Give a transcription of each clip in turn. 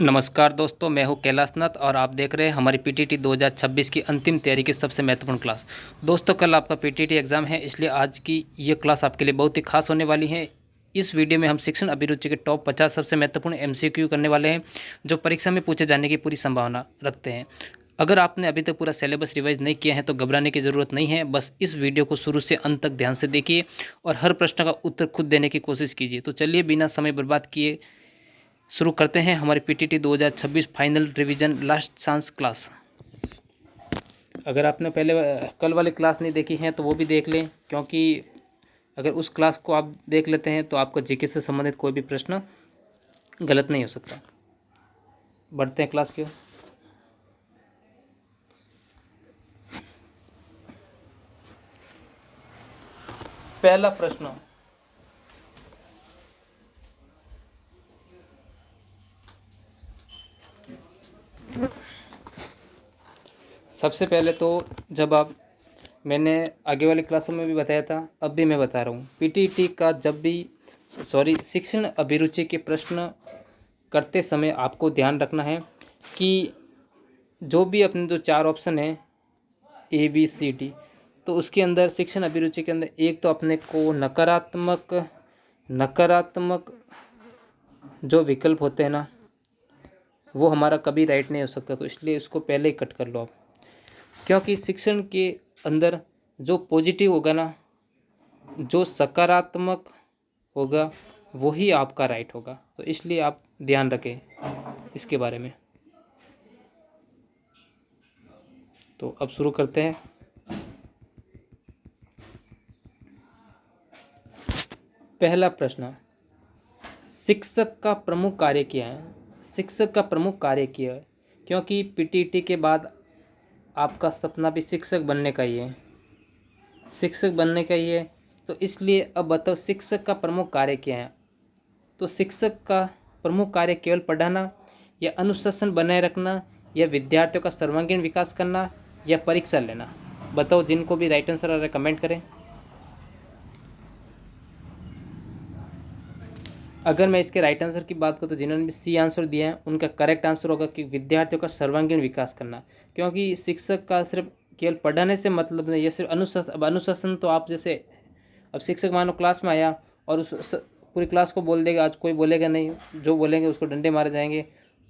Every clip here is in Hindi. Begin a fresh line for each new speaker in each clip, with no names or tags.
नमस्कार दोस्तों, मैं हूं कैलाश नाथ और आप देख रहे हैं हमारी पीटीटी 2026 की अंतिम तैयारी की सबसे महत्वपूर्ण क्लास। दोस्तों, कल आपका पीटीटी एग्ज़ाम है, इसलिए आज की ये क्लास आपके लिए बहुत ही खास होने वाली है। इस वीडियो में हम शिक्षण अभिरुचि के टॉप 50 सबसे महत्वपूर्ण एमसीक्यू करने वाले हैं, जो परीक्षा में पूछे जाने की पूरी संभावना रखते हैं। अगर आपने अभी तक पूरा सिलेबस रिवाइज नहीं किया है तो घबराने की ज़रूरत नहीं है। बस इस वीडियो को शुरू से अंत तक ध्यान से देखिए और हर प्रश्न का उत्तर खुद देने की कोशिश कीजिए। तो चलिए बिना समय बर्बाद किए शुरू करते हैं हमारी PTT 2026 final revision last chance class. अगर आपने पहले कल वाली क्लास नहीं देखी है तो वो भी देख लें, क्योंकि अगर उस क्लास को आप देख लेते हैं तो आपका जीके से संबंधित कोई भी प्रश्न गलत नहीं हो सकता। बढ़ते हैं क्लास की ओर। पहला प्रश्न, सबसे पहले तो जब आप, मैंने आगे वाली क्लासों में भी बताया था, अब भी मैं बता रहा हूँ, पीटीटी का जब भी शिक्षण अभिरुचि के प्रश्न करते समय आपको ध्यान रखना है कि जो भी अपने जो 4 ऑप्शन हैं ए बी सी डी, तो उसके अंदर शिक्षण अभिरुचि के अंदर एक तो अपने को नकारात्मक जो विकल्प होते हैं ना, वो हमारा कभी राइट नहीं हो सकता। तो इसलिए इसको पहले ही कट कर लो आप, क्योंकि शिक्षण के अंदर जो पॉजिटिव होगा ना, जो सकारात्मक होगा, वही आपका राइट होगा। तो इसलिए आप ध्यान रखें इसके बारे में। तो अब शुरू करते हैं। पहला प्रश्न, शिक्षक का प्रमुख कार्य क्या है? शिक्षक का प्रमुख कार्य क्या है? क्योंकि पीटीटी के बाद आपका सपना भी शिक्षक बनने का ही है, शिक्षक बनने का ही है। तो इसलिए अब बताओ शिक्षक का प्रमुख कार्य क्या है? तो शिक्षक का प्रमुख कार्य केवल पढ़ाना, या अनुशासन बनाए रखना, या विद्यार्थियों का सर्वांगीण विकास करना, या परीक्षा लेना? बताओ, जिनको भी राइट आंसर आ रहा है कमेंट करें। अगर मैं इसके राइट आंसर की बात करूँ तो जिन्होंने भी सी आंसर दिया है उनका करेक्ट आंसर होगा कि विद्यार्थियों का सर्वांगीण विकास करना। क्योंकि शिक्षक का सिर्फ केवल पढ़ाने से मतलब नहीं, ये सिर्फ अनुशासन। अब अनुशासन तो आप जैसे, अब शिक्षक मानो क्लास में आया और उस पूरी क्लास को बोल देगा, आज कोई बोलेगा नहीं, जो बोलेंगे उसको डंडे मारे जाएंगे,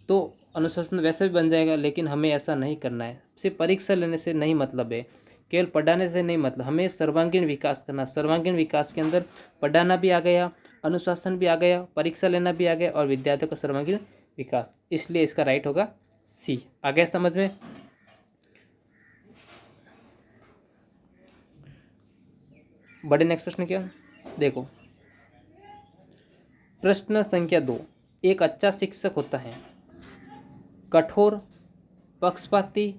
तो अनुशासन वैसे भी बन जाएगा। लेकिन हमें ऐसा नहीं करना है। सिर्फ परीक्षा लेने से नहीं मतलब है, केवल पढ़ाने से नहीं मतलब, हमें सर्वांगीण विकास करना। सर्वांगीण विकास के अंदर पढ़ाना भी आ गया, अनुशासन भी आ गया, परीक्षा लेना भी आ गया, और विद्यार्थियों का सर्वांगीण विकास। इसलिए इसका राइट होगा सी। आ गया समझ में? बड़े नेक्स्ट प्रश्न क्या देखो, प्रश्न संख्या 2, एक अच्छा शिक्षक होता है कठोर, पक्षपाती,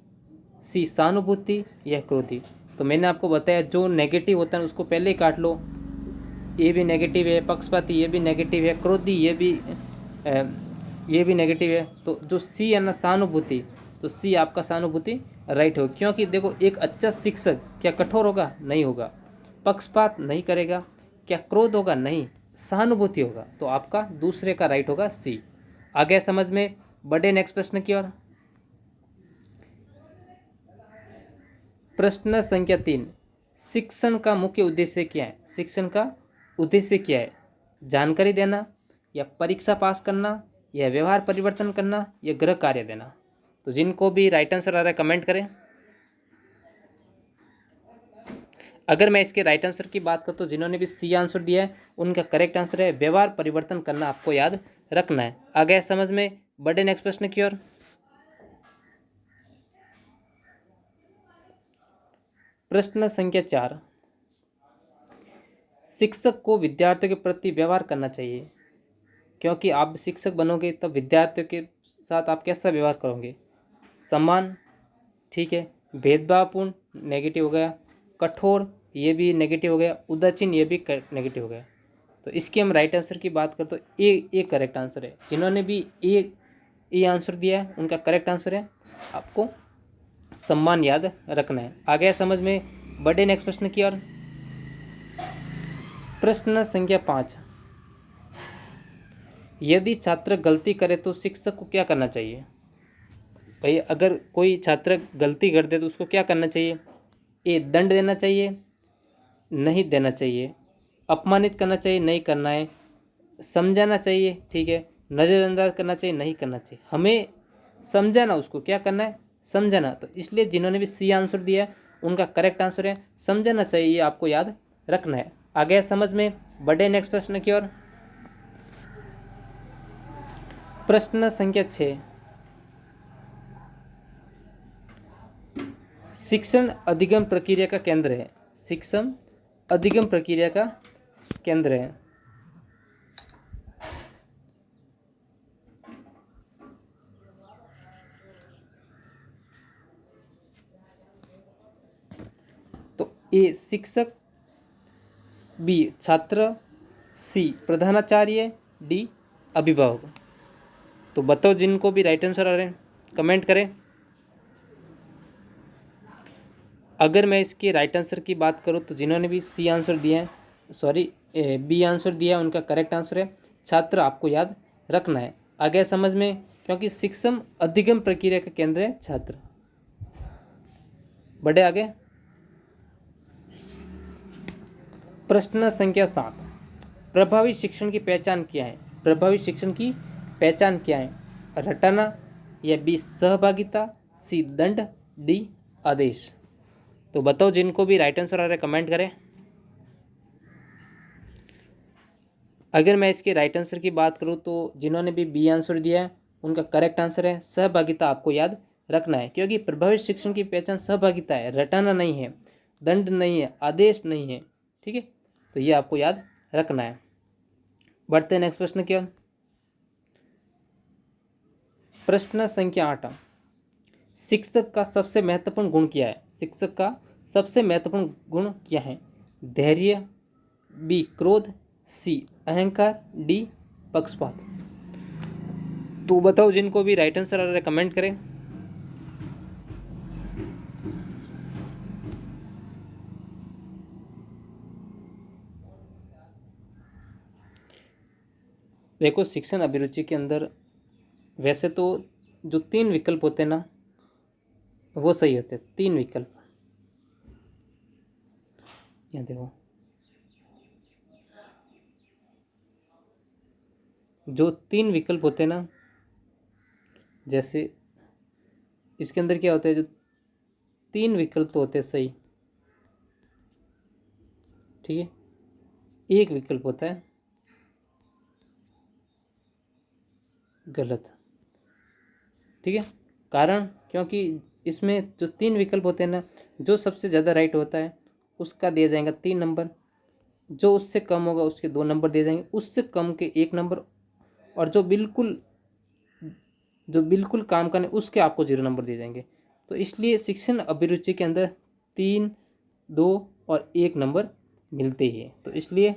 सी सहानुभूति, या क्रोधी? तो मैंने आपको बताया जो नेगेटिव होता है उसको पहले ही काट लो। ये भी नेगेटिव है, पक्षपाती ये भी नेगेटिव है, क्रोधी ये भी नेगेटिव है। तो जो सी है ना, सहानुभूति, तो सी आपका सहानुभूति राइट हो। क्योंकि देखो, एक अच्छा शिक्षक क्या कठोर होगा? नहीं होगा। पक्षपात नहीं करेगा। क्या क्रोध होगा? नहीं, सहानुभूति होगा। तो आपका दूसरे का राइट होगा सी। आ गया समझ में? बढ़े नेक्स्ट प्रश्न की ओर। प्रश्न संख्या 3, शिक्षण का मुख्य उद्देश्य क्या है? शिक्षण का उद्देश्य क्या है? जानकारी देना, या परीक्षा पास करना, या व्यवहार परिवर्तन करना, या गृह कार्य देना? तो जिनको भी राइट आंसर आ रहा है कमेंट करें। अगर मैं इसके राइट आंसर की बात करूँ तो जिन्होंने भी सी आंसर दिया है उनका करेक्ट आंसर है व्यवहार परिवर्तन करना। आपको याद रखना है। आ गया समझ में? बढ़े नेक्स्ट प्रश्न की ओर। प्रश्न संख्या 4, शिक्षक को विद्यार्थियों के प्रति व्यवहार करना चाहिए। क्योंकि आप शिक्षक बनोगे तब विद्यार्थियों के साथ आप कैसा व्यवहार करोगे? सम्मान, ठीक है। भेदभावपूर्ण, नेगेटिव हो गया। कठोर, ये भी नेगेटिव हो गया। उदासीन, ये भी नेगेटिव हो गया। तो इसकी हम राइट आंसर की बात करें तो ए करेक्ट आंसर है। जिन्होंने भी ए आंसर दिया है उनका करेक्ट आंसर है। आपको सम्मान याद रखना है। आ गया समझ में? बढ़े नेक्स्ट प्रश्न की ओर। प्रश्न संख्या 5, यदि छात्र गलती करे तो शिक्षक को क्या करना चाहिए? भाई अगर कोई छात्र गलती कर दे तो उसको क्या करना चाहिए? ए, दंड देना चाहिए, नहीं देना चाहिए, अपमानित करना चाहिए, नहीं करना है, समझाना चाहिए, ठीक है, नज़रअंदाज करना चाहिए, नहीं करना चाहिए। हमें समझाना, उसको क्या करना है? समझाना। तो इसलिए जिन्होंने भी सी आंसर दिया है उनका करेक्ट आंसर है समझाना चाहिए, ये आपको याद रखना है। आ गया समझ में? बढ़े नेक्स्ट प्रश्न की ओर। प्रश्न संख्या 6, शिक्षण अधिगम प्रक्रिया का केंद्र है। शिक्षण अधिगम प्रक्रिया का केंद्र है। तो ए शिक्षक, बी छात्र, सी प्रधानाचार्य, डी अभिभावक। तो बताओ जिनको भी राइट आंसर आ रहे हैं कमेंट करें। अगर मैं इसके राइट आंसर की बात करूं तो जिन्होंने भी सी आंसर दिया है, सॉरी बी आंसर दिया है, उनका करेक्ट आंसर है छात्र। आपको याद रखना है। आ गया समझ में? क्योंकि शिक्षण अधिगम प्रक्रिया का केंद्र है छात्र। बढ़े आगे। प्रश्न संख्या 7, प्रभावी शिक्षण की पहचान क्या है? प्रभावी शिक्षण की पहचान क्या है? रटाना, या बी सहभागिता, सी दंड, डी आदेश। तो बताओ जिनको भी राइट आंसर आ रहा है कमेंट करें। अगर मैं इसके राइट आंसर की बात करूं तो जिन्होंने भी बी आंसर दिया है उनका करेक्ट आंसर है सहभागिता। आपको याद रखना है क्योंकि प्रभावी शिक्षण की पहचान सहभागिता है, रटाना नहीं है, दंड नहीं है, आदेश नहीं है, ठीक है। तो ये आपको याद रखना है। बढ़ते हैं नेक्स्ट प्रश्न की ओर। प्रश्न संख्या 8, शिक्षक का सबसे महत्वपूर्ण गुण क्या है? शिक्षक का सबसे महत्वपूर्ण गुण क्या है? धैर्य, बी क्रोध, सी अहंकार, डी पक्षपात। तो बताओ जिनको भी राइट आंसर आ रहा है कमेंट करें। देखो शिक्षण अभिरुचि के अंदर वैसे तो जो 3 विकल्प होते हैं ना वो सही होते हैं। 3 विकल्प, यहाँ देखो, जो 3 विकल्प होते हैं ना, जैसे इसके अंदर क्या होता है, जो 3 विकल्प तो होते हैं सही, ठीक है, एक विकल्प होता है गलत, ठीक है। कारण क्योंकि इसमें जो 3 विकल्प होते हैं ना, जो सबसे ज़्यादा राइट होता है उसका दिया जाएगा 3 नंबर, जो उससे कम होगा उसके 2 नंबर दिए जाएंगे, उससे कम के 1 नंबर, और जो बिल्कुल काम का नहीं उसके आपको 0 नंबर दिए जाएंगे। तो इसलिए शिक्षण अभिरुचि के अंदर 3, 2 और 1 नंबर मिलते ही है। तो इसलिए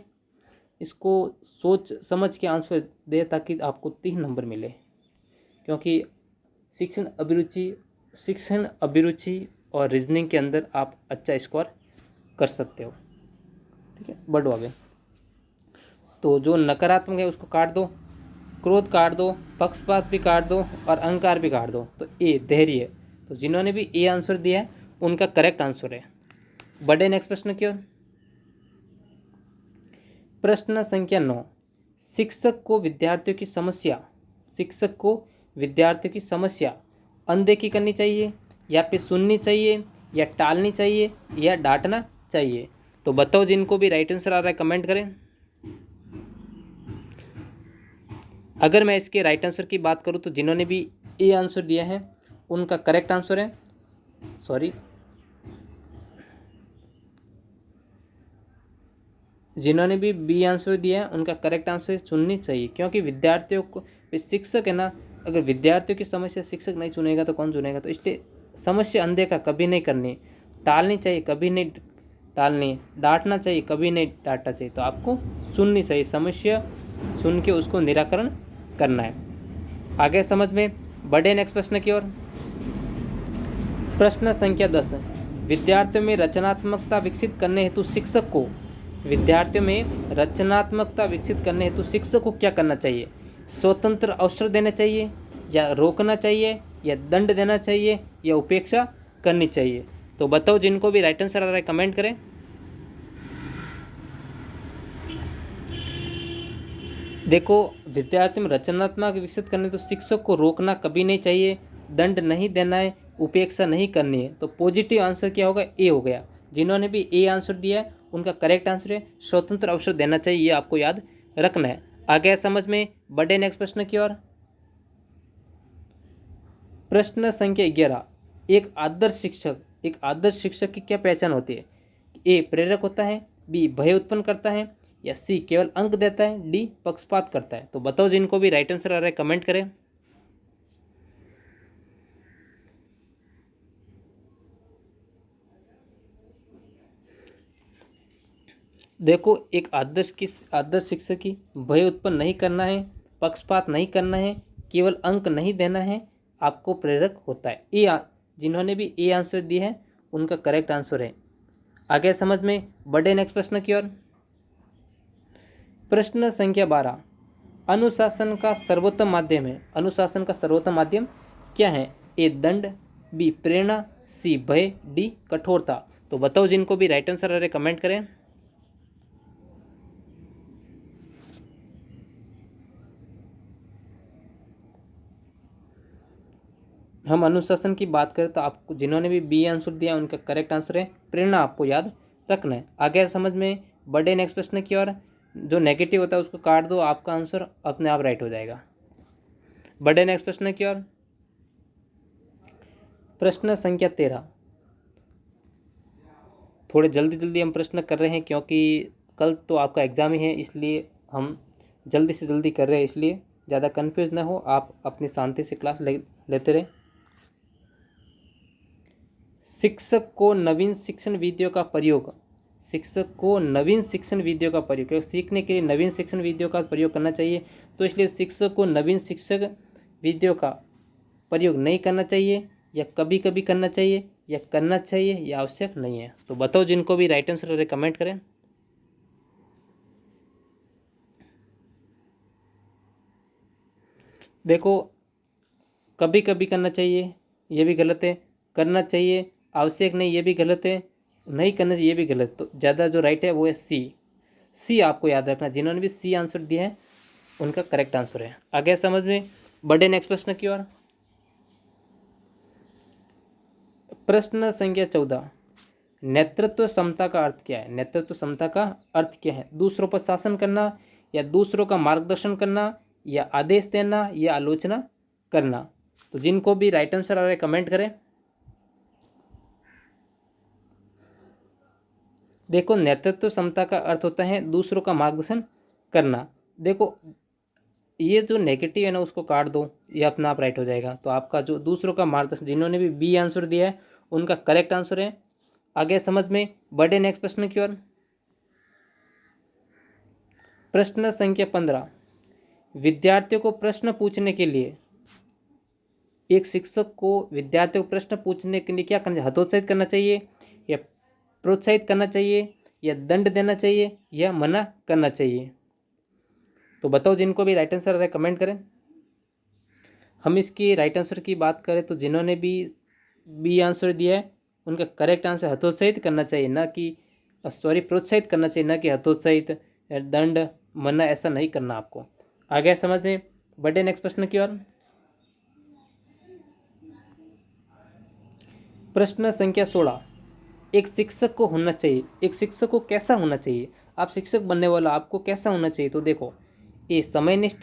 इसको सोच समझ के आंसर दे ताकि आपको 3 नंबर मिले, क्योंकि शिक्षण अभिरुचि और रीजनिंग के अंदर आप अच्छा स्कोर कर सकते हो, ठीक है। बढ़ो आगे। तो जो नकारात्मक है उसको काट दो, क्रोध काट दो, पक्षपात भी काट दो और अहंकार भी काट दो। तो ए धैर्य, तो जिन्होंने भी ए आंसर दिया है उनका करेक्ट आंसर है। बढ़े नेक्स्ट प्रश्न की ओर। प्रश्न संख्या 9, शिक्षक को विद्यार्थियों की समस्या अनदेखी करनी चाहिए, या फिर सुननी चाहिए, या टालनी चाहिए, या डांटना चाहिए। तो बताओ जिनको भी राइट आंसर आ रहा है कमेंट करें। अगर मैं इसके राइट आंसर की बात करूं तो जिन्होंने भी ए आंसर दिया है उनका करेक्ट आंसर है, जिन्होंने भी बी आंसर दिया है उनका करेक्ट आंसर सुननी चाहिए, क्योंकि विद्यार्थियों को शिक्षक है ना, अगर विद्यार्थियों की समस्या शिक्षक नहीं सुनेगा तो कौन सुनेगा। तो इसलिए समस्या अनदेखा कभी नहीं करनी, टालनी चाहिए कभी नहीं टालनी, डांटना चाहिए कभी नहीं डांटना चाहिए। तो आपको सुननी चाहिए, समस्या सुन के उसको निराकरण करना है। आगे समझ में। बढ़े नेक्स्ट प्रश्न की ओर। प्रश्न संख्या 10, विद्यार्थियों में रचनात्मकता विकसित करने हेतु शिक्षक को क्या करना चाहिए? स्वतंत्र अवसर देना चाहिए, या रोकना चाहिए, या दंड देना चाहिए, या उपेक्षा करनी चाहिए? तो बताओ, जिनको भी राइट आंसर आ रहा है कमेंट करें। देखो, विद्यार्थी में रचनात्मक विकसित करने तो शिक्षक को रोकना कभी नहीं चाहिए, दंड नहीं देना है, उपेक्षा नहीं करनी है। तो पॉजिटिव आंसर क्या होगा? ए हो गया। जिन्होंने भी ए आंसर दिया है उनका करेक्ट आंसर है स्वतंत्र अवसर देना चाहिए, ये आपको याद रखना है। आ गया समझ में? बढ़े नेक्स्ट प्रश्न की ओर। प्रश्न संख्या 11। एक आदर्श शिक्षक की क्या पहचान होती है? ए प्रेरक होता है, बी भय उत्पन्न करता है, या सी केवल अंक देता है, डी पक्षपात करता है? तो बताओ, जिनको भी राइट आंसर आ रहा है कमेंट करें। देखो, एक आदर्श शिक्षक की भय उत्पन्न नहीं करना है, पक्षपात नहीं करना है, केवल अंक नहीं देना है, आपको प्रेरक होता है। जिन्होंने भी ए आंसर दिए है उनका करेक्ट आंसर है। आगे समझ में? बढ़े नेक्स्ट प्रश्न की ओर। प्रश्न संख्या 12। अनुशासन का सर्वोत्तम माध्यम है। अनुशासन का सर्वोत्तम माध्यम क्या है? ए दंड, बी प्रेरणा, सी भय, डी कठोरता? तो बताओ, जिनको भी राइट आंसर आ रहे कमेंट करें। हम अनुशासन की बात करें तो आपको जिन्होंने भी बी आंसर दिया उनका करेक्ट आंसर है प्रेरणा, आपको याद रखना है। आगे समझ में? बढ़े नेक्स्ट प्रश्न की ओर। जो नेगेटिव होता है उसको काट दो, आपका आंसर अपने आप राइट हो जाएगा। बढ़े नेक्स्ट प्रश्न की ओर। प्रश्न संख्या 13। थोड़े जल्दी जल्दी हम प्रश्न कर रहे हैं क्योंकि कल तो आपका एग्जाम ही है, इसलिए हम जल्दी से जल्दी कर रहे हैं, इसलिए ज़्यादा कन्फ्यूज ना हो, आप अपनी शांति से क्लास लेते रहें। शिक्षक को नवीन शिक्षण विधियों का प्रयोग सीखने के लिए नवीन शिक्षण विधियों का प्रयोग करना चाहिए। तो इसलिए शिक्षक को नवीन शिक्षक विधियों का प्रयोग नहीं करना चाहिए, या कभी कभी करना चाहिए, या करना चाहिए, या आवश्यक नहीं है? तो बताओ, जिनको भी राइट आंसर कमेंट करें। देखो, कभी कभी करना चाहिए ये भी गलत है, करना चाहिए आवश्यक नहीं ये भी गलत है, नहीं करना चाहिए ये भी गलत। तो ज़्यादा जो राइट है वो है सी आपको याद रखना। जिन्होंने भी सी आंसर दिया है उनका करेक्ट आंसर है। आगे समझ में? बढ़े नेक्स्ट प्रश्न की ओर। प्रश्न संख्या 14। नेतृत्व क्षमता का अर्थ क्या है? नेतृत्व क्षमता का अर्थ क्या है? दूसरों पर शासन करना, या दूसरों का मार्गदर्शन करना, या आदेश देना, या आलोचना करना? तो जिनको भी राइट आंसर आ रहा है कमेंट करें। देखो, नेतृत्व क्षमता का अर्थ होता है दूसरों का मार्गदर्शन करना। देखो, ये जो नेगेटिव है ना उसको काट दो, ये अपना आप राइट हो जाएगा। तो आपका जो दूसरों का मार्गदर्शन, जिन्होंने भी बी आंसर दिया है उनका करेक्ट आंसर है। आगे समझ में? बढ़े नेक्स्ट प्रश्न की ओर। प्रश्न संख्या 15। विद्यार्थियों को प्रश्न पूछने के लिए एक शिक्षक को विद्यार्थियों को प्रश्न पूछने के लिए क्या करना चाहिए? हतोत्साहित करना चाहिए, या प्रोत्साहित करना चाहिए, या दंड देना चाहिए, या मना करना चाहिए? तो बताओ, जिनको भी राइट आंसर आ रहा है कमेंट करें। हम इसकी राइट आंसर की बात करें तो जिन्होंने भी बी आंसर दिया है उनका करेक्ट आंसर हतोत्साहित करना चाहिए, ना कि प्रोत्साहित करना चाहिए, ना कि हतोत्साहित, दंड, मना ऐसा नहीं करना आपको। आ गया समझ में? बढ़े नेक्स्ट प्रश्न की ओर। प्रश्न संख्या 16। एक शिक्षक को होना चाहिए, एक शिक्षक को कैसा होना चाहिए? आप शिक्षक बनने वाला, आपको कैसा होना चाहिए? तो देखो, ए समयनिष्ठ,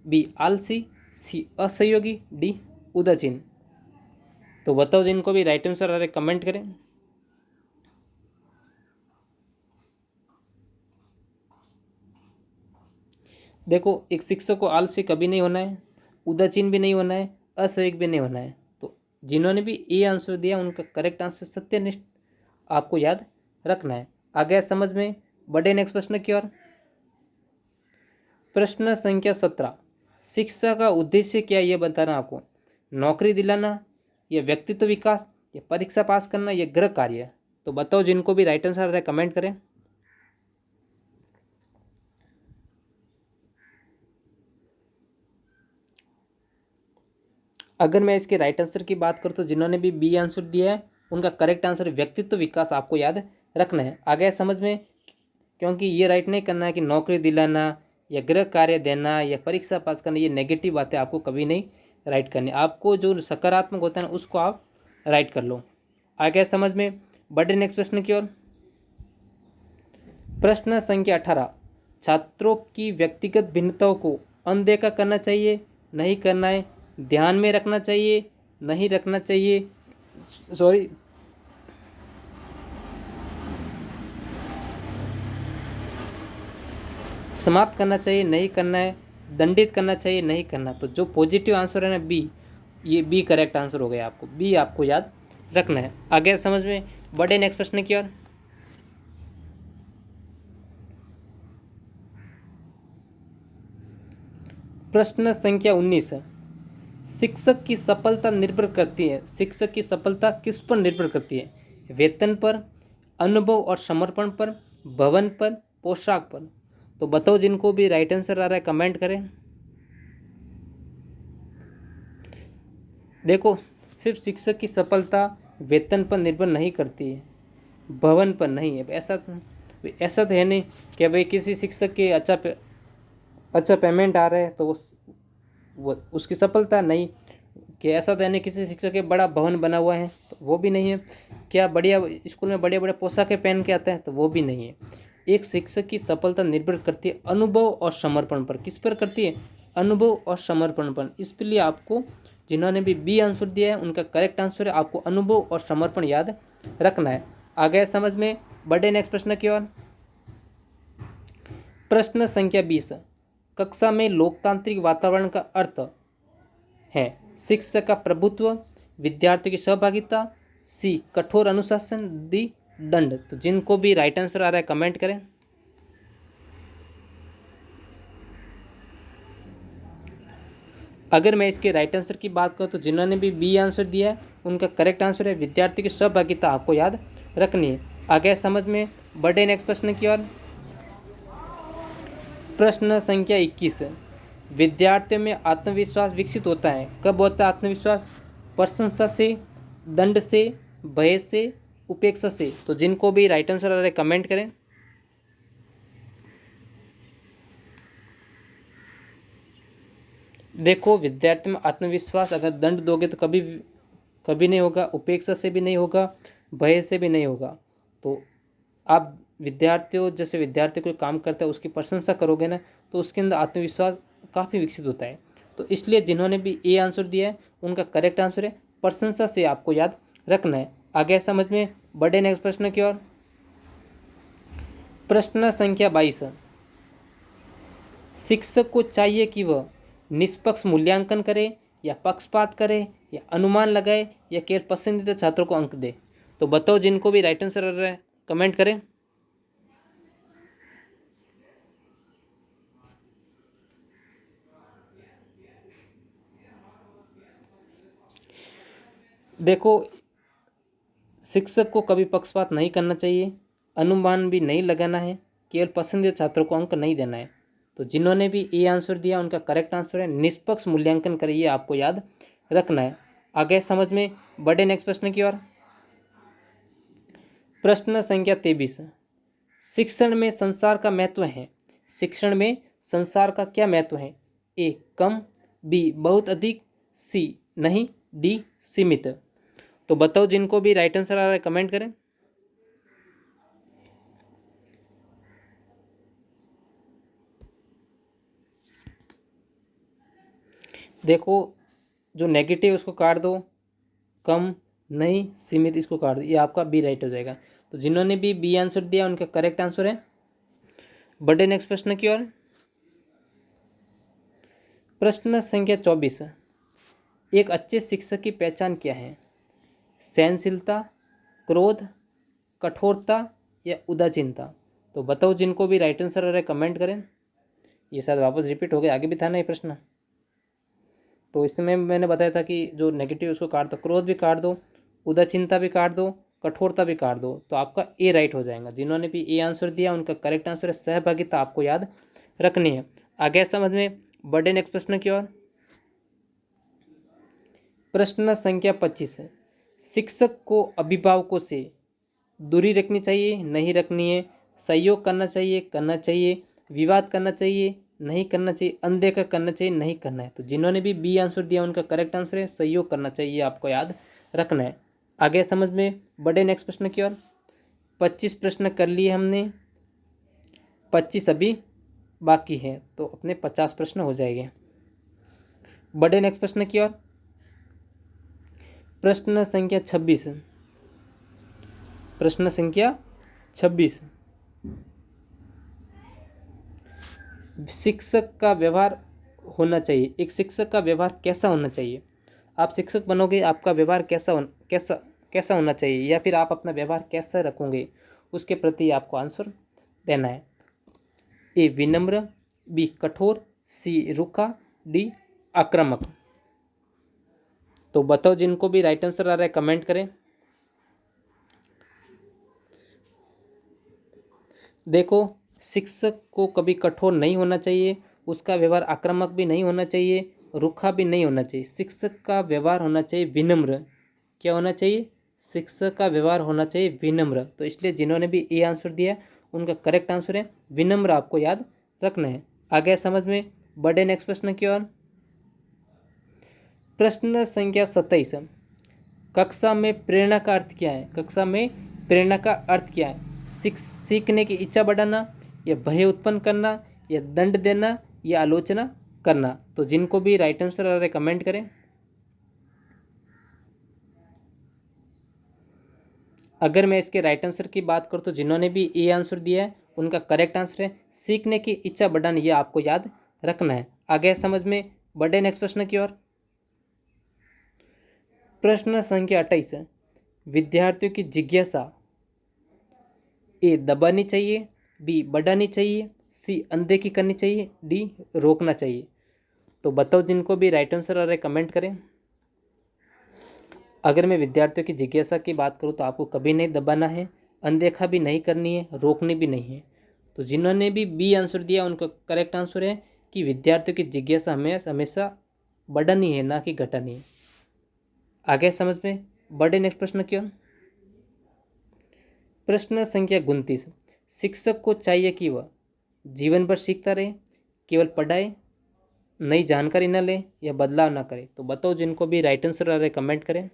बी आलसी, सी असहयोगी, डी उदासीन? तो बताओ, जिनको भी राइट आंसर आ रहे कमेंट करें। देखो, एक शिक्षक को आलसी कभी नहीं होना है, उदासीन भी नहीं होना है, असहयोग भी नहीं होना है। तो जिन्होंने भी ए आंसर दिया उनका करेक्ट आंसर सत्यनिष्ठ आपको याद रखना है। आ गया समझ में? बढ़े नेक्स्ट प्रश्न की ओर। प्रश्न संख्या 17। शिक्षा का उद्देश्य क्या है ये बताना आपको। नौकरी दिलाना, या व्यक्तित्व विकास, या परीक्षा पास करना, या गृह कार्य? तो बताओ, जिनको भी राइट आंसर आ रहा है कमेंट करें। अगर मैं इसके राइट आंसर की बात करूँ तो जिन्होंने भी बी आंसर दिया है उनका करेक्ट आंसर व्यक्तित्व विकास आपको याद रखना है। आ गया समझ में? क्योंकि ये राइट नहीं करना है कि नौकरी दिलाना या गृह कार्य देना या परीक्षा पास करना, ये नेगेटिव बातें आपको कभी नहीं राइट करनी। आपको जो सकारात्मक होता है ना उसको आप राइट कर लो। आ गया समझ में? बढ़े नेक्स्ट प्रश्न की ओर। प्रश्न संख्या 18, छात्रों की व्यक्तिगत भिन्नताओं को अनदेखा करना चाहिए, नहीं करना है, ध्यान में रखना चाहिए, नहीं रखना चाहिए, सॉरी समाप्त करना चाहिए, नहीं करना है, दंडित करना चाहिए, नहीं करना। तो जो पॉजिटिव आंसर है ना बी, ये बी करेक्ट आंसर हो गया। आपको बी आपको याद रखना है। आगे समझ में? बढ़े नेक्स्ट प्रश्न की ओर। प्रश्न संख्या 19, शिक्षक की सफलता निर्भर करती है, शिक्षक की सफलता किस पर निर्भर करती है? वेतन पर, अनुभव और समर्पण पर, भवन पर, पोशाक पर। तो बताओ जिनको भी राइट आंसर आ रहा है कमेंट करें। देखो, सिर्फ शिक्षक की सफलता वेतन पर निर्भर नहीं करती है, भवन पर नहीं है। ऐसा तो है नहीं कि भाई किसी शिक्षक के अच्छा पेमेंट आ रहा है तो वो उसकी सफलता नहीं, कि ऐसा तो है नहीं किसी शिक्षक के बड़ा भवन बना हुआ है तो वो भी नहीं है। क्या बढ़िया स्कूल में बढ़िया बढ़िया पोशाकें पहन के आता है तो वो भी नहीं है। एक शिक्षक की सफलता निर्भर करती है अनुभव और समर्पण पर। किस पर करती है? अनुभव और समर्पण पर। इसलिए आपको जिन्होंने भी बी आंसर दिया है उनका करेक्ट आंसर है, आपको अनुभव और समर्पण याद रखना है। आ गया समझ में? बढ़े नेक्स्ट प्रश्न की ओर। प्रश्न संख्या 20, कक्षा में लोकतांत्रिक वातावरण का अर्थ है शिक्षक का प्रभुत्व, विद्यार्थी की सहभागिता, सी कठोर अनुशासन, डी दंड। तो जिनको भी राइट आंसर आ रहा है कमेंट करें। अगर मैं इसके राइट आंसर की बात करूँ तो जिन्होंने भी बी आंसर दिया है उनका करेक्ट आंसर है विद्यार्थी की सहभागिता आपको याद रखनी है। आ गया समझ में? बढ़े नेक्स्ट प्रश्न की ओर। प्रश्न संख्या 21, विद्यार्थियों में आत्मविश्वास विकसित होता है। कब होता है आत्मविश्वास? प्रशंसा से, दंड से, भय से, उपेक्षा से। तो जिनको भी राइट आंसर आ रहा है कमेंट करें। देखो, विद्यार्थी में आत्मविश्वास अगर दंड दोगे तो कभी कभी नहीं होगा, उपेक्षा से भी नहीं होगा, भय से भी नहीं होगा। तो आप विद्यार्थियों जैसे विद्यार्थी कोई काम करता है उसकी प्रशंसा करोगे ना तो उसके अंदर आत्मविश्वास काफ़ी विकसित होता है। तो इसलिए जिन्होंने भी ए आंसर दिया है उनका करेक्ट आंसर है प्रशंसा से आपको याद रखना है। आगे समझ में? बढ़े नेक्स्ट प्रश्न की ओर। प्रश्न संख्या 22, शिक्षक को चाहिए कि वह निष्पक्ष मूल्यांकन करे या पक्षपात करे या अनुमान लगाए या केवल पसंदीदा छात्रों को अंक दे। तो बताओ जिनको भी राइट आंसर आ रहा है कमेंट करें। देखो, शिक्षक को कभी पक्षपात नहीं करना चाहिए, अनुमान भी नहीं लगाना है, केवल पसंदीदा छात्रों को अंक नहीं देना है। तो जिन्होंने भी ए आंसर दिया उनका करेक्ट आंसर है निष्पक्ष मूल्यांकन करिए, आपको याद रखना है। आगे समझ में? बढ़े नेक्स्ट प्रश्न की ओर। प्रश्न संख्या 23, शिक्षण में संसार का महत्व है। शिक्षण में संसार का क्या महत्व है? ए कम, बी बहुत अधिक, सी नहीं, डी सीमित। तो बताओ जिनको भी राइट आंसर आ रहा है कमेंट करें। देखो, जो नेगेटिव है उसको काट दो, कम, नहीं, सीमित इसको काट दो, ये आपका बी राइट हो जाएगा। तो जिन्होंने भी बी आंसर दिया उनका करेक्ट आंसर है। बढ़े नेक्स्ट प्रश्न की ओर। प्रश्न संख्या 24, एक अच्छे शिक्षक की पहचान क्या है? सहनशीलता, क्रोध, कठोरता या उदासीनता। तो बताओ जिनको भी राइट आंसर आ रहा है कमेंट करें। ये शायद वापस रिपीट हो गया, आगे भी था ना ये प्रश्न। तो इसमें मैंने बताया था कि जो नेगेटिव उसको काट दो, क्रोध भी काट दो, उदासीनता भी काट दो, कठोरता भी काट दो। तो आपका ए राइट हो जाएगा। जिन्होंने भी ए आंसर दिया उनका करेक्ट आंसर है सहभागिता, आपको याद रखनी है। आगे समझ में? बढ़े नेक्स्ट प्रश्न की ओर। प्रश्न संख्या 25 है, शिक्षक को अभिभावकों से दूरी रखनी चाहिए, नहीं रखनी है, सहयोग करना चाहिए, विवाद करना चाहिए, नहीं करना चाहिए, अनदेखा करना चाहिए, नहीं करना है। तो जिन्होंने भी बी आंसर दिया उनका करेक्ट आंसर है सहयोग करना चाहिए, आपको याद रखना है। आगे समझ में बढ़े नेक्स्ट प्रश्न की ओर। 25 प्रश्न कर लिए हमने, 25 अभी बाकी है, तो अपने 50 प्रश्न हो जाएंगे। बढ़े नेक्स्ट प्रश्न की ओर। प्रश्न संख्या 26, प्रश्न संख्या 26, शिक्षक का व्यवहार होना चाहिए। एक शिक्षक का व्यवहार कैसा होना चाहिए? आप शिक्षक बनोगे, आपका व्यवहार कैसा होना चाहिए, या फिर आप अपना व्यवहार कैसा रखोगे, उसके प्रति आपको आंसर देना है। ए विनम्र, बी कठोर, सी रूखा, डी आक्रामक। तो बताओ, जिनको भी राइट आंसर आ रहा है कमेंट करें। देखो, शिक्षक को कभी कठोर नहीं होना चाहिए, उसका व्यवहार आक्रामक भी नहीं होना चाहिए, रूखा भी नहीं होना चाहिए। शिक्षक का व्यवहार होना चाहिए विनम्र। क्या होना चाहिए? शिक्षक का व्यवहार होना चाहिए विनम्र। तो इसलिए जिन्होंने भी ए आंसर दिया उनका करेक्ट आंसर है विनम्र, आपको याद रखना है। आगे समझ में बढ़े नेक्स्ट प्रश्न की ओर। प्रश्न संख्या 27, कक्षा में प्रेरणा का अर्थ क्या है? कक्षा में प्रेरणा का अर्थ क्या है? सीखने की इच्छा बढ़ाना, या भय उत्पन्न करना, या दंड देना, या आलोचना करना। तो जिनको भी राइट आंसर आ रहा है कमेंट करें। अगर मैं इसके राइट आंसर की बात करूँ तो जिन्होंने भी ए आंसर दिया है उनका करेक्ट आंसर है सीखने की इच्छा बढ़ाना, ये आपको याद रखना है। आगे समझ में बढ़े नेक्स्ट प्रश्न की ओर। प्रश्न संख्या 28, विद्यार्थियों की जिज्ञासा ए दबानी चाहिए, बी बढ़ानी चाहिए, सी अनदेखी करनी चाहिए, डी रोकना चाहिए। तो बताओ, जिनको भी राइट आंसर आ रहा है कमेंट करें। अगर मैं विद्यार्थियों की जिज्ञासा की बात करूँ तो आपको कभी नहीं दबाना है, अनदेखा भी नहीं करनी है, रोकनी भी नहीं है। तो जिन्होंने भी बी आंसर दिया उनका करेक्ट आंसर है कि विद्यार्थियों की जिज्ञासा हमें हमेशा बढ़ानी है, ना कि घटानी है। आगे समझ में बढ़े नेक्स्ट प्रश्न की ओर। प्रश्न संख्या 29, शिक्षक को चाहिए कि वह जीवन भर सीखता रहे, केवल पढ़ाए, नई जानकारी न ले, या बदलाव ना करे। तो बताओ, जिनको भी राइट आंसर आ रहा है कमेंट करें।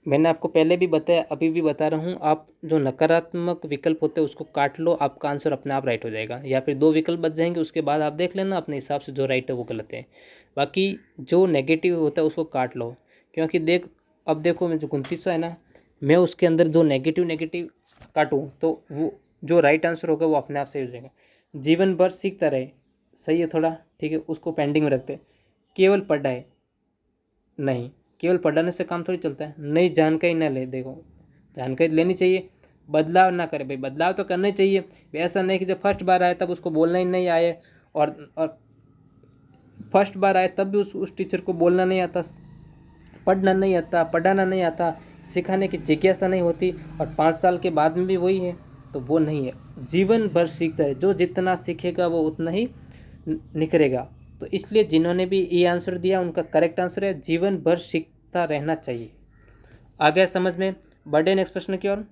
मैंने आपको पहले भी बताया, अभी भी बता रहा हूँ, आप जो नकारात्मक विकल्प होते हैं उसको काट लो, आपका आंसर अपने आप राइट हो जाएगा। या फिर 2 विकल्प बच जाएंगे, उसके बाद आप देख लेना अपने हिसाब से जो राइट है वो गलत है। बाकी जो नेगेटिव होता है उसको काट लो, क्योंकि अब देखो, मैं जो 29 है ना, मैं उसके अंदर जो नेगेटिव काटूँ तो वो जो राइट आंसर होगा वो अपने आप सही हो जाएगा। जीवन भर सीखता रहे, सही है थोड़ा, ठीक है, उसको पेंडिंग में रखते। केवल पढ़ाए, नहीं, केवल पढ़ाने से काम थोड़ी चलता है। नई जानकारी ना ले, देखो जानकारी लेनी चाहिए, बदलाव ना करे। भाई बदलाव तो करना ही चाहिए, ऐसा नहीं कि जब फर्स्ट बार आए तब उसको बोलना ही नहीं आए, और फर्स्ट बार आए तब भी उस टीचर को बोलना नहीं आता, पढ़ना नहीं आता, पढ़ाना नहीं आता, सिखाने की जिज्ञासा नहीं होती, और 5 साल के बाद में भी वही है, तो वो नहीं है। जीवन भर सीखता है, जो जितना सीखेगा वो उतना ही निखरेगा। तो इसलिए जिन्होंने भी ये आंसर दिया उनका करेक्ट आंसर है जीवन भर सीखता रहना चाहिए। आगे समझ में बढ़े नेक्स्ट प्रश्न की ओर।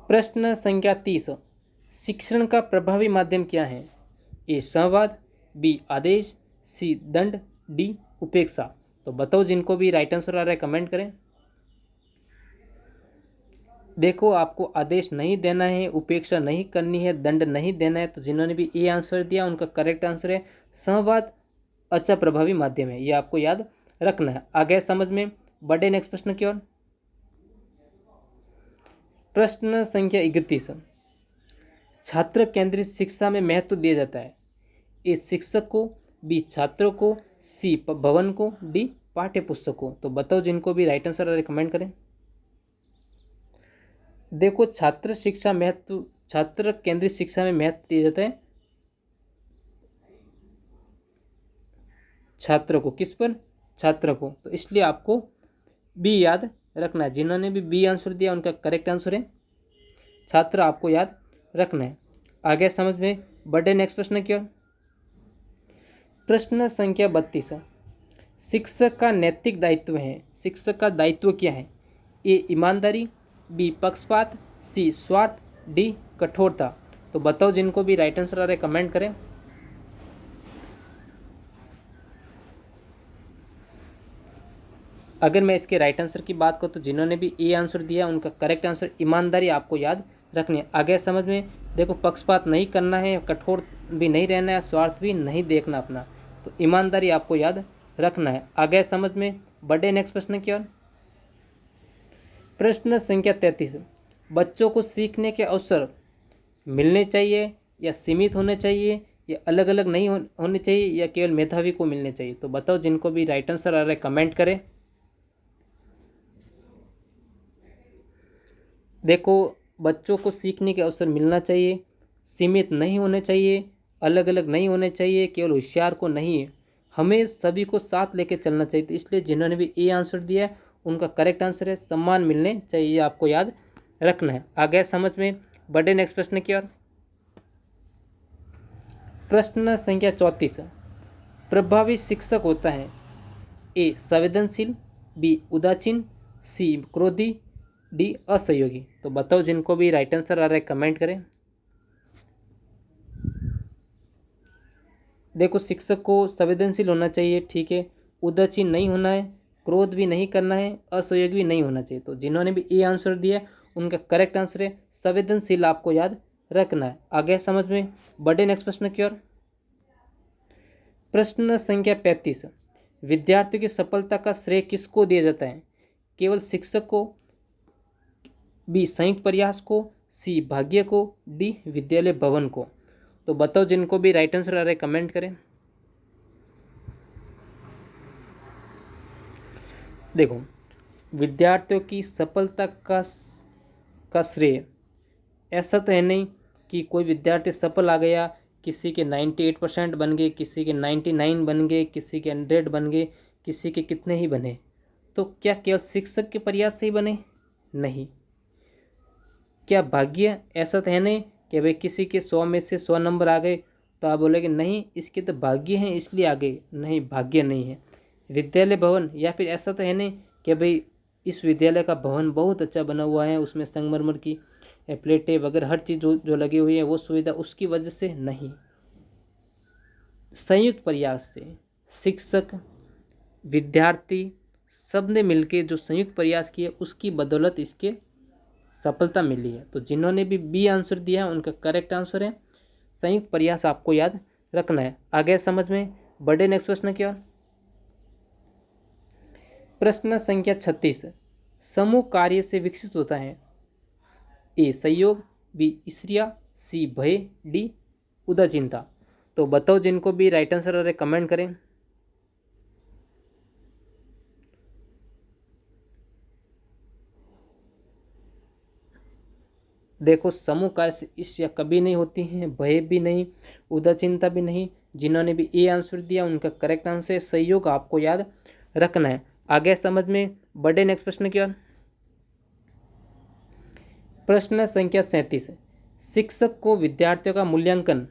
प्रश्न संख्या 30, शिक्षण का प्रभावी माध्यम क्या है? ए संवाद, बी आदेश, सी दंड, डी उपेक्षा। तो बताओ, जिनको भी राइट आंसर आ रहा है कमेंट करें। देखो, आपको आदेश नहीं देना है, उपेक्षा नहीं करनी है, दंड नहीं देना है। तो जिन्होंने भी ए आंसर दिया उनका करेक्ट आंसर है संवाद अच्छा प्रभावी माध्यम है, ये आपको याद रखना है। आगे समझ में बढ़े नेक्स्ट प्रश्न की ओर। प्रश्न संख्या 31, छात्र केंद्रित शिक्षा में महत्व दिया जाता है? ए शिक्षक को, बी छात्रों को, सी भवन को, डी पाठ्य पुस्तक को। तो बताओ, जिनको भी राइट आंसर कमेंट करें। देखो, छात्र केंद्रित शिक्षा में महत्व दिया जाता है छात्र को। किस पर? छात्र को। तो इसलिए आपको बी याद रखना है। जिन्होंने भी बी आंसर दिया उनका करेक्ट आंसर है छात्र, आपको याद रखना है। आगे समझ में बढ़े नेक्स्ट प्रश्न की ओर। प्रश्न संख्या 32, शिक्षक का नैतिक दायित्व है। शिक्षक का दायित्व क्या है? ए ईमानदारी, बी पक्षपात, सी स्वार्थ, डी कठोरता। तो बताओ, जिनको भी राइट आंसर आ रहा है कमेंट करें। अगर मैं इसके राइट आंसर की बात करूँ तो जिन्होंने भी ए आंसर दिया उनका करेक्ट आंसर ईमानदारी आपको याद रखनी है। आगे समझ में, देखो पक्षपात नहीं करना है, कठोर भी नहीं रहना है, स्वार्थ भी नहीं देखना अपना, तो ईमानदारी आपको याद रखना है। आगे समझ में, बढ़े नेक्स्ट प्रश्न की ओर। प्रश्न संख्या 33, बच्चों को सीखने के अवसर मिलने चाहिए या सीमित होने चाहिए या अलग अलग नहीं होने चाहिए या केवल मेधावी को मिलने चाहिए? तो बताओ, जिनको भी राइट आंसर आ रहा है कमेंट करें। देखो, बच्चों को सीखने के अवसर मिलना चाहिए, सीमित नहीं होने चाहिए, अलग अलग नहीं होने चाहिए, केवल होशियार को नहीं है, हमें सभी को साथ लेके चलना चाहिए। तो इसलिए जिन्होंने भी ए आंसर दिया है उनका करेक्ट आंसर है सम्मान मिलने चाहिए, आपको याद रखना है। आगे समझ में, बढ़े नेक्स्ट प्रश्न की ओर। प्रश्न संख्या 34, प्रभावी शिक्षक होता है ए संवेदनशील, बी उदासीन, सी क्रोधी, डी असहयोगी। तो बताओ, जिनको भी राइट आंसर आ रहा है कमेंट करें। देखो, शिक्षक को संवेदनशील होना चाहिए, ठीक है, उदासीन नहीं होना है, क्रोध भी नहीं करना है, असहयोगी भी नहीं होना चाहिए। तो जिन्होंने भी ए आंसर दिया उनका करेक्ट आंसर है संवेदनशील, आपको याद रखना है। आगे समझ में, बढ़े नेक्स्ट प्रश्न की ओर। प्रश्न संख्या 35, विद्यार्थियों की सफलता का श्रेय किसको दिया जाता है? केवल शिक्षक को, बी संयुक्त प्रयास को, सी भाग्य को, डी विद्यालय भवन को। तो बताओ, जिनको भी राइट आंसर आ रहा है कमेंट करें। देखो, विद्यार्थियों की सफलता का श्रेय ऐसा तो है नहीं कि कोई विद्यार्थी सफल आ गया, किसी के 98% बन गए, किसी के 99 बन गए, किसी के 100 बन गए, किसी के कितने ही बने, तो क्या केवल शिक्षक के प्रयास से ही बने? नहीं। क्या भाग्य ऐसा तो है नहीं कि भाई किसी के 100 में से 100 नंबर आ गए तो आप बोलेंगे नहीं इसके तो भाग्य हैं इसलिए आ गए? नहीं, भाग्य नहीं है। विद्यालय भवन, या फिर ऐसा तो है नहीं कि भाई इस विद्यालय का भवन बहुत अच्छा बना हुआ है, उसमें संगमरमर की प्लेटें वगैरह हर चीज़ जो लगी हुई है वो सुविधा उसकी वजह से नहीं। संयुक्त प्रयास से शिक्षक, विद्यार्थी सब ने मिलकर जो संयुक्त प्रयास किए उसकी बदौलत इसके सफलता मिली है। तो जिन्होंने भी बी आंसर दिया है उनका करेक्ट आंसर है संयुक्त प्रयास, आपको याद रखना है। आगे समझ में, बढ़े नेक्स्ट प्रश्न की ओर। प्रश्न संख्या 36, समूह कार्य से विकसित होता है ए सहयोग, बी ईर्ष्या, सी भय, डी उदासीनता। तो बताओ, जिनको भी राइट आंसर आ रहा है कमेंट करें। देखो, समूह कार्य से ईर्ष्या कभी नहीं होती है, भय भी नहीं, उदासीनता भी नहीं। जिन्होंने भी ए आंसर दिया उनका करेक्ट आंसर है सहयोग, आपको याद रखना है। आगे समझ में, बढ़े नेक्स्ट प्रश्न की ओर। प्रश्न संख्या 37, शिक्षक को विद्यार्थियों का मूल्यांकन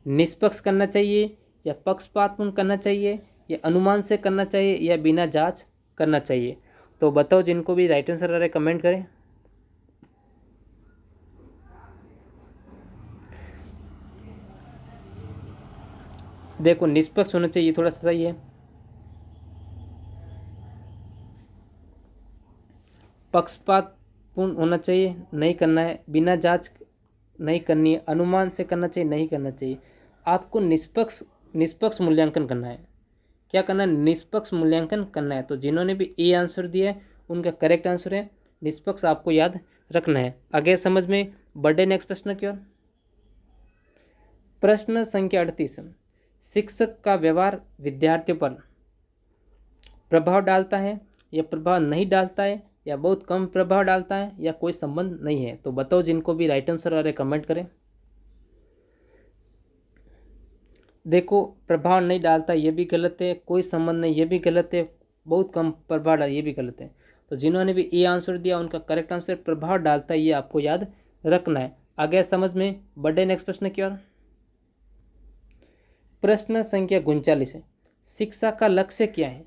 निष्पक्ष करना चाहिए या पक्षपातपूर्ण करना चाहिए या अनुमान से करना चाहिए या बिना जांच करना चाहिए? तो बताओ, जिनको भी राइट आंसर आ रहा है कमेंट करें। देखो, निष्पक्ष होना चाहिए, थोड़ा सा सही है, पक्षपातपूर्ण होना चाहिए, नहीं करना है, बिना जांच नहीं करनी है, अनुमान से करना चाहिए, नहीं करना चाहिए। आपको निष्पक्ष मूल्यांकन करना है। क्या करना है? निष्पक्ष मूल्यांकन करना है। तो जिन्होंने भी ए आंसर दिया है उनका करेक्ट आंसर है निष्पक्ष, आपको याद रखना है। आगे समझ में, बढ़े नेक्स्ट प्रश्न की ओर। प्रश्न संख्या 38, शिक्षक का व्यवहार विद्यार्थियों पर प्रभाव डालता है या प्रभाव नहीं डालता है या बहुत कम प्रभाव डालता है या कोई संबंध नहीं है? तो बताओ, जिनको भी राइट आंसर आ रहा है कमेंट करें। देखो, प्रभाव नहीं डालता ये भी गलत है, कोई संबंध नहीं ये भी गलत है, बहुत कम प्रभाव डाल ये भी गलत है। तो जिन्होंने भी ए आंसर दिया उनका करेक्ट आंसर प्रभाव डालता है, ये आपको याद रखना है। आगे समझ में, बढ़े नेक्स्ट प्रश्न की ओर। प्रश्न संख्या 39 है, शिक्षा का लक्ष्य क्या है?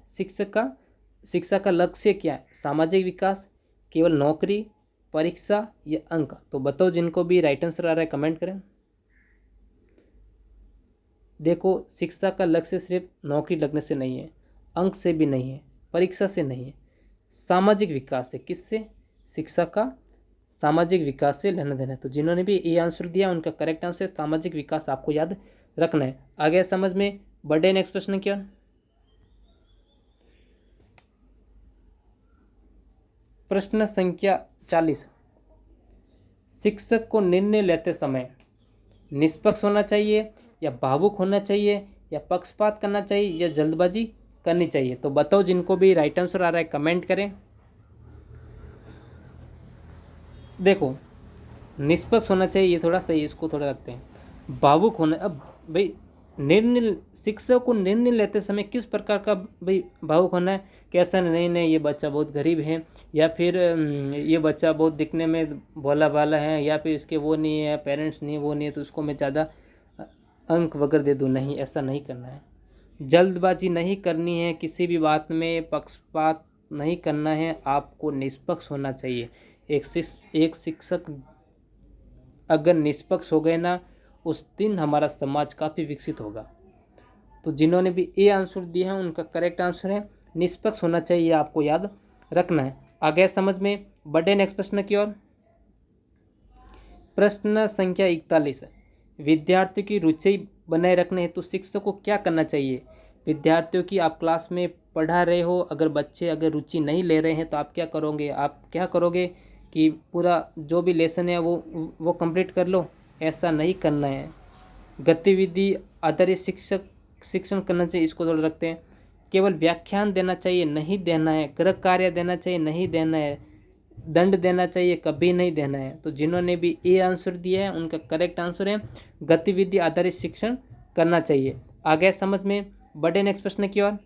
शिक्षा का लक्ष्य क्या है? सामाजिक विकास, केवल नौकरी, परीक्षा या अंक? तो बताओ, जिनको भी राइट आंसर आ रहा है कमेंट करें। देखो, शिक्षा का लक्ष्य सिर्फ नौकरी लगने से नहीं है, अंक से भी नहीं है, परीक्षा से नहीं है, सामाजिक विकास है। किससे? शिक्षा का सामाजिक विकास से लेना देना है। तो जिन्होंने भी ये आंसर दिया उनका करेक्ट आंसर सामाजिक विकास आपको याद रखना है। आगे समझ में? बढ़े नेक्स्ट प्रश्न क्या? प्रश्न संख्या 40, शिक्षक को निर्णय लेते समय निष्पक्ष होना चाहिए या भावुक होना चाहिए या पक्षपात करना चाहिए या जल्दबाजी करनी चाहिए? तो बताओ, जिनको भी राइट आंसर आ रहा है कमेंट करें। देखो, निष्पक्ष होना चाहिए, ये थोड़ा सही, इसको थोड़ा रखते हैं। भावुक होना, अब भाई निर्णय, शिक्षक को निर्णय लेते समय किस प्रकार का भाई भावुक होना है? कैसा? नहीं नहीं, ये बच्चा बहुत गरीब है, या फिर ये बच्चा बहुत दिखने में भोला भाला है, या फिर इसके वो नहीं है, पेरेंट्स नहीं, वो नहीं है, तो उसको मैं ज़्यादा अंक वगैरह दे दूँ। नहीं, ऐसा नहीं करना है। जल्दबाजी नहीं करनी है, किसी भी बात में पक्षपात नहीं करना है, आपको निष्पक्ष होना चाहिए। एक शिक्षक अगर निष्पक्ष हो गए ना, उस दिन हमारा समाज काफ़ी विकसित होगा। तो जिन्होंने भी ए आंसर दिया है उनका करेक्ट आंसर है निष्पक्ष होना चाहिए, आपको याद रखना है। आगे समझ में? बढ़े नेक्स्ट प्रश्न की ओर। प्रश्न संख्या 41, विद्यार्थियों की रुचि बनाए रखने हेतु शिक्षक को क्या करना चाहिए? विद्यार्थियों की, आप क्लास में पढ़ा रहे हो, अगर बच्चे अगर रुचि नहीं ले रहे हैं तो आप क्या करोगे? आप क्या करोगे कि पूरा जो भी लेसन है वो कंप्लीट कर लो? ऐसा नहीं करना है। गतिविधि आधारित शिक्षण करना चाहिए, इसको थोड़ा रखते हैं। केवल व्याख्यान देना चाहिए, नहीं देना है। गृह कार्य देना चाहिए, नहीं देना है। दंड देना चाहिए, कभी नहीं देना है। तो जिन्होंने भी ए आंसर दिया है उनका करेक्ट आंसर है गतिविधि आधारित शिक्षण करना चाहिए। आगे समझ में? बढ़े नेक्स्ट प्रश्न की ओर।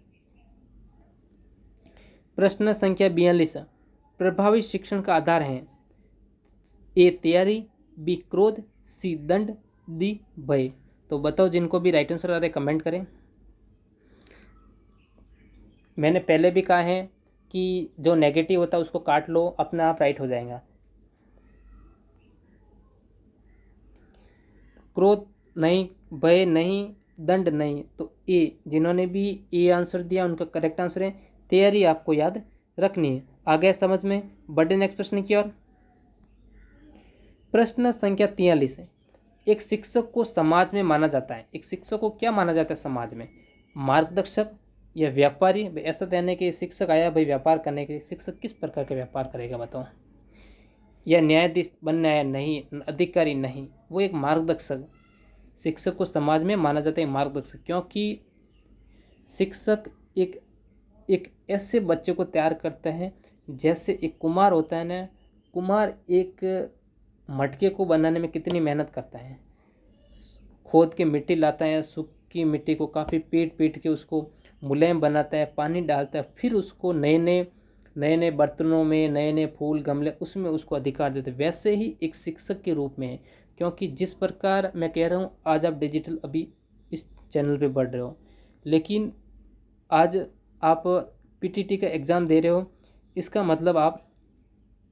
प्रश्न संख्या 42, प्रभावी शिक्षण का आधार है ए तैयारी, बी क्रोध, सी दंड, डी भय? तो बताओ, जिनको भी राइट आंसर आ रहे कमेंट करें। मैंने पहले भी कहा है कि जो नेगेटिव होता है उसको काट लो, अपने आप राइट हो जाएगा। क्रोध नहीं, भय नहीं, दंड नहीं। तो ए, जिन्होंने भी ए आंसर दिया उनका करेक्ट आंसर है तैयारी, आपको याद रखनी है। आगे समझ में? बढ़े नेक्स्ट प्रश्न की ओर। प्रश्न संख्या 43 है, एक शिक्षक को समाज में माना जाता है, एक शिक्षक को क्या माना जाता है समाज में? मार्गदर्शक या व्यापारी? भाई ऐसा कहने के शिक्षक आया भाई व्यापार करने के लिए, शिक्षक किस प्रकार का व्यापार करेगा बताओ? या न्यायाधीश बनना है? नहीं। अधिकारी? नहीं। वो एक मार्गदर्शक, शिक्षक को समाज में माना जाता है मार्गदर्शक, क्योंकि शिक्षक एक ऐसे बच्चे को तैयार करते हैं, जैसे एक कुम्हार होता है ना, कुम्हार एक मटके को बनाने में कितनी मेहनत करता है, खोद के मिट्टी लाता है, सूखी मिट्टी को काफ़ी पीट के उसको मुलायम बनाता है, पानी डालता है, फिर उसको नए नए बर्तनों में, नए नए फूल गमले उसमें उसको अधिकार देते। वैसे ही एक शिक्षक के रूप में है, क्योंकि जिस प्रकार मैं कह रहा हूँ आज आप डिजिटल अभी इस चैनल पे बढ़ रहे हो, लेकिन आज आप पीटीटी का एग्ज़ाम दे रहे हो, इसका मतलब आप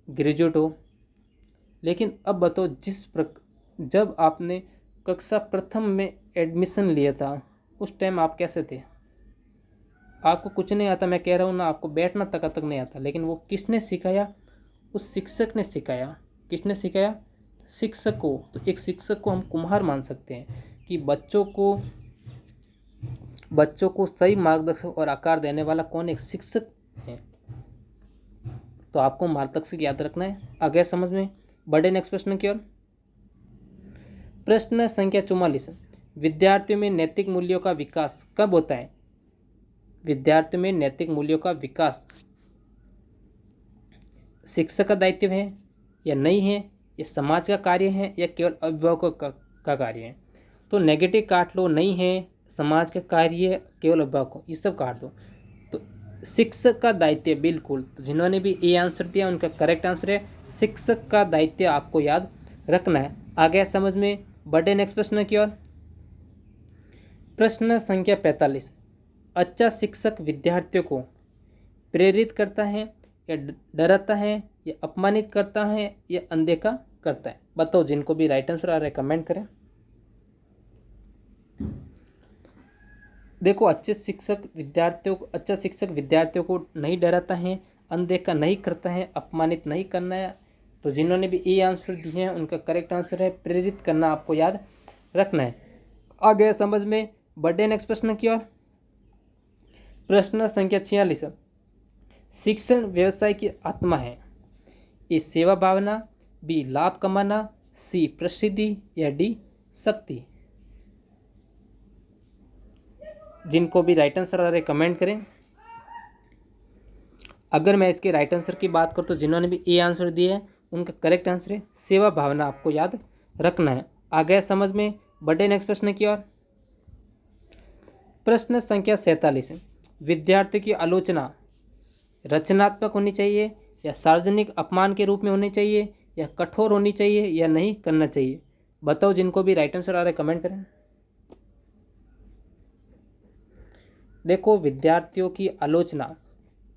ग्रेजुएट हो। लेकिन अब बताओ, जब आपने कक्षा प्रथम में एडमिशन लिया था उस टाइम आप कैसे थे? आपको कुछ नहीं आता, मैं कह रहा हूँ ना, आपको बैठना तक नहीं आता, लेकिन वो किसने सिखाया? उस शिक्षक ने सिखाया। किसने सिखाया? शिक्षक को। तो एक शिक्षक को हम कुम्हार मान सकते हैं कि बच्चों को सही मार्गदर्शक और आकार देने वाला कौन? एक शिक्षक है। तो आपको मार्गदर्शक याद रखना है। आगे समझ में? बढ़े नेक्स्ट प्रश्न की ओर। प्रश्न संख्या 44, विद्यार्थियों में नैतिक मूल्यों का विकास कब होता है? विद्यार्थियों में नैतिक मूल्यों का विकास शिक्षक का दायित्व है या नहीं है? ये समाज का कार्य है या केवल अभिभावकों का कार्य है? तो नेगेटिव काट लो, नहीं है, समाज का कार्य, केवल अभिभावकों, ये सब काट दो। तो शिक्षक का दायित्व, बिल्कुल। तो जिन्होंने भी ए आंसर दिया उनका करेक्ट आंसर है शिक्षक का दायित्व, आपको याद रखना है। आगे समझ में? बढ़े नेक्स्ट प्रश्न की ओर। प्रश्न संख्या 45, अच्छा शिक्षक विद्यार्थियों को प्रेरित करता है या डराता है या अपमानित करता है या अनदेखा करता है? बताओ, जिनको भी राइट आंसर आ रहा है कमेंट करें। देखो, अच्छा शिक्षक विद्यार्थियों को नहीं डराता है, अनदेखा नहीं करता है, अपमानित नहीं करना है। तो जिन्होंने भी ए आंसर दिए हैं उनका करेक्ट आंसर है प्रेरित करना, आपको याद रखना है। आ गया समझ में? बढ़े नेक्स्ट प्रश्न की ओर। प्रश्न संख्या 46, शिक्षण व्यवसाय की आत्मा है। ए सेवा भावना, बी लाभ कमाना, सी प्रसिद्धि या डी शक्ति? जिनको भी राइट आंसर आ रहे कमेंट करें। अगर मैं इसके राइट आंसर की बात करूँ तो जिन्होंने भी ए आंसर दिए है उनका करेक्ट आंसर है सेवा भावना, आपको याद रखना है। आ गया समझ में? बढ़े नेक्स्ट प्रश्न की ओर। प्रश्न संख्या 47, विद्यार्थी की आलोचना रचनात्मक होनी चाहिए या सार्वजनिक अपमान के रूप में होनी चाहिए या कठोर होनी चाहिए या नहीं करना चाहिए? बताओ, जिनको भी राइट आंसर आ रहा है कमेंट करें। देखो, विद्यार्थियों की आलोचना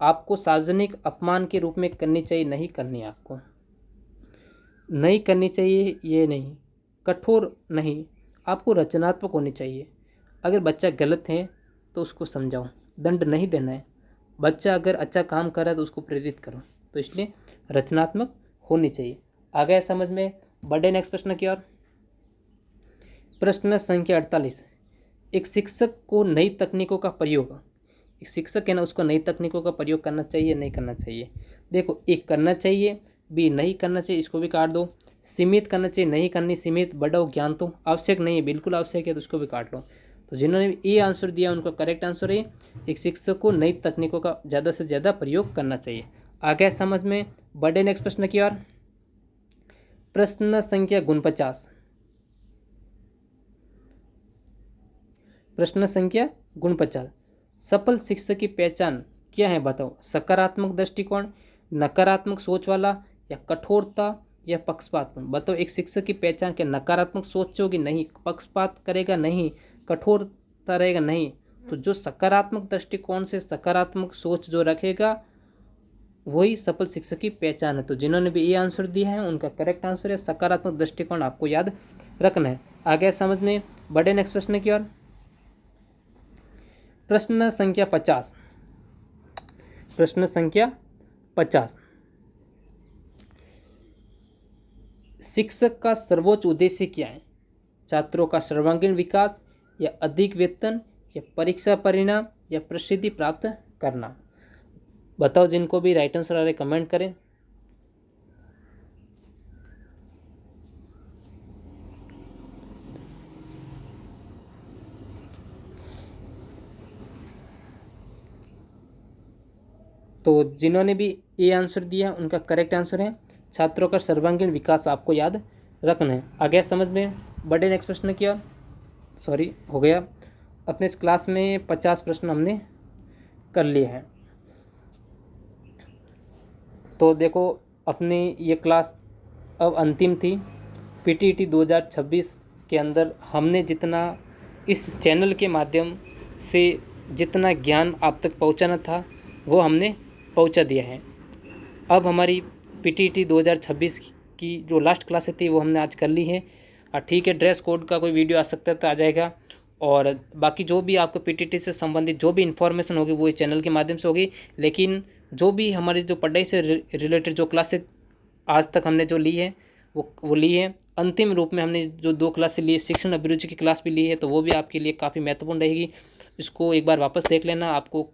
आपको सार्वजनिक अपमान के रूप में करनी चाहिए, नहीं करनी है आपको, नहीं करनी चाहिए, ये नहीं, कठोर नहीं, आपको रचनात्मक होनी चाहिए। अगर बच्चा गलत है तो उसको समझाओ, दंड नहीं देना है। बच्चा अगर अच्छा काम कर रहा है तो उसको प्रेरित करो, तो इसलिए रचनात्मक होनी चाहिए। आ गया समझ में? बढ़े नेक्स्ट प्रश्न की ओर। प्रश्न संख्या 48, एक शिक्षक को नई तकनीकों का प्रयोग, एक शिक्षक है ना, उसको नई तकनीकों का प्रयोग करना चाहिए नहीं करना चाहिए? देखो, एक करना चाहिए, बी नहीं करना चाहिए, इसको भी काट दो। सीमित करना चाहिए, नहीं करनी सीमित, बढ़ाओ ज्ञान तो आवश्यक नहीं है, बिल्कुल आवश्यक है, तो उसको भी काट लो। तो जिन्होंने भी ए आंसर दिया उनका करेक्ट आंसर है एक शिक्षक को नई तकनीकों का ज़्यादा से ज़्यादा प्रयोग करना चाहिए। आ गया समझ में? बढ़े नेक्स्ट प्रश्न की ओर। प्रश्न संख्या 49, प्रश्न संख्या 49, सफल शिक्षक की पहचान क्या है? बताओ, सकारात्मक दृष्टिकोण, नकारात्मक सोच वाला, या कठोरता या पक्षपात? बताओ, एक शिक्षक की पहचान क्या? नकारात्मक सोच होगी नहीं, पक्षपात करेगा नहीं, कठोरता रहेगा नहीं। तो जो सकारात्मक दृष्टिकोण से सकारात्मक सोच जो रखेगा वही सफल शिक्षक की पहचान है। तो जिन्होंने भी ये आंसर दिया है उनका करेक्ट आंसर है सकारात्मक दृष्टिकोण, आपको याद रखना है। आ गया समझ में? बढ़े नेक्स्ट प्रश्न की ओर। प्रश्न संख्या 50, प्रश्न संख्या 50, शिक्षक का सर्वोच्च उद्देश्य क्या है? छात्रों का सर्वांगीण विकास, या अधिक वेतन, या परीक्षा परिणाम, या प्रसिद्धि प्राप्त करना? बताओ, जिनको भी राइट आंसर आ रहे कमेंट करें। तो जिन्होंने भी ए आंसर दिया है उनका करेक्ट आंसर है छात्रों का सर्वांगीण विकास, आपको याद रखना है। आ गया समझ में? बढ़े नेक्स्ट प्रश्न किया, सॉरी हो गया। अपने इस क्लास में 50 प्रश्न हमने कर लिए हैं। तो देखो, अपनी ये क्लास अब अंतिम थी। पीटीटी 2026 के अंदर हमने जितना इस चैनल के माध्यम से जितना ज्ञान आप तक पहुंचाना था वो हमने पहुंचा दिया है। अब हमारी पीटीटी 2026 की जो लास्ट क्लासें थी वो हमने आज कर ली है। ठीक है, ड्रेस कोड का कोई वीडियो आ सकता है तो आ जाएगा, और बाकी जो भी आपको पीटीटी से संबंधित जो भी इन्फॉर्मेशन होगी वो इस चैनल के माध्यम से होगी। लेकिन जो भी हमारी जो पढ़ाई से रिलेटेड जो क्लासें आज तक हमने जो ली है वो ली है। अंतिम रूप में हमने जो 2 क्लासें ली, शिक्षण अभिरुचि की क्लास भी ली है, तो वो भी आपके लिए काफ़ी महत्वपूर्ण रहेगी। इसको एक बार वापस देख लेना। आपको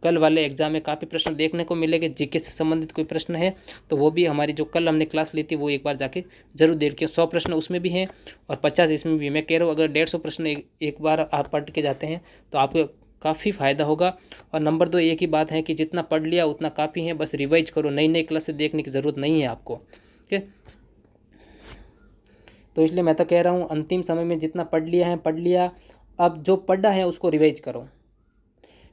कल वाले एग्जाम में काफ़ी प्रश्न देखने को मिलेंगे। जीके से संबंधित कोई प्रश्न है तो वो भी हमारी जो कल हमने क्लास ली थी वो एक बार जाके जरूर देखिए। 100 प्रश्न उसमें भी हैं और 50 इसमें भी। मैं कह रहा हूँ अगर 150 प्रश्न एक बार आप पढ़ के जाते हैं तो आपको काफ़ी फ़ायदा होगा। और नंबर 2 एक ही बात है कि जितना पढ़ लिया उतना काफ़ी है, बस रिवाइज करो, नई नई क्लासें देखने की ज़रूरत नहीं है आपको। ठीक है, तो इसलिए मैं तो कह रहा हूँ अंतिम समय में जितना पढ़ लिया है पढ़ लिया, अब जो पढ़ा है उसको रिवाइज करो।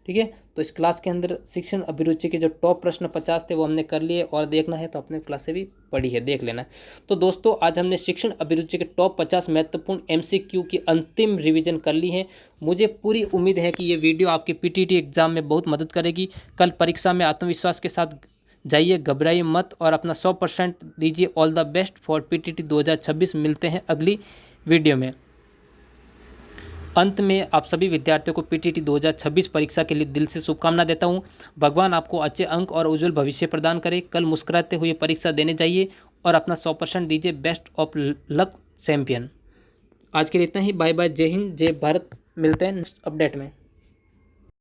ठीक है। तो इस क्लास के अंदर शिक्षण अभिरुचि के जो टॉप प्रश्न 50 थे वो हमने कर लिए, और देखना है तो अपने क्लास से भी पढ़ी है, देख लेना है। तो दोस्तों आज हमने शिक्षण अभिरुचि के टॉप 50 महत्वपूर्ण MCQ की अंतिम रिवीजन कर ली है। मुझे पूरी उम्मीद है कि ये वीडियो आपके PTT एग्जाम में बहुत मदद करेगी। कल परीक्षा में आत्मविश्वास के साथ जाइए, घबराइए मत और अपना 100% दीजिए। All the best for PTT 2026। मिलते हैं अगली वीडियो में। अंत में आप सभी विद्यार्थियों को PTT 2026 परीक्षा के लिए दिल से शुभकामना देता हूं। भगवान आपको अच्छे अंक और उज्जवल भविष्य प्रदान करे। कल मुस्कुराते हुए परीक्षा देने जाइए और अपना 100% दीजिए। Best of luck champion. आज के लिए इतना ही। बाय बाय, जय हिंद, जय भारत। मिलते हैं नेक्स्ट अपडेट में।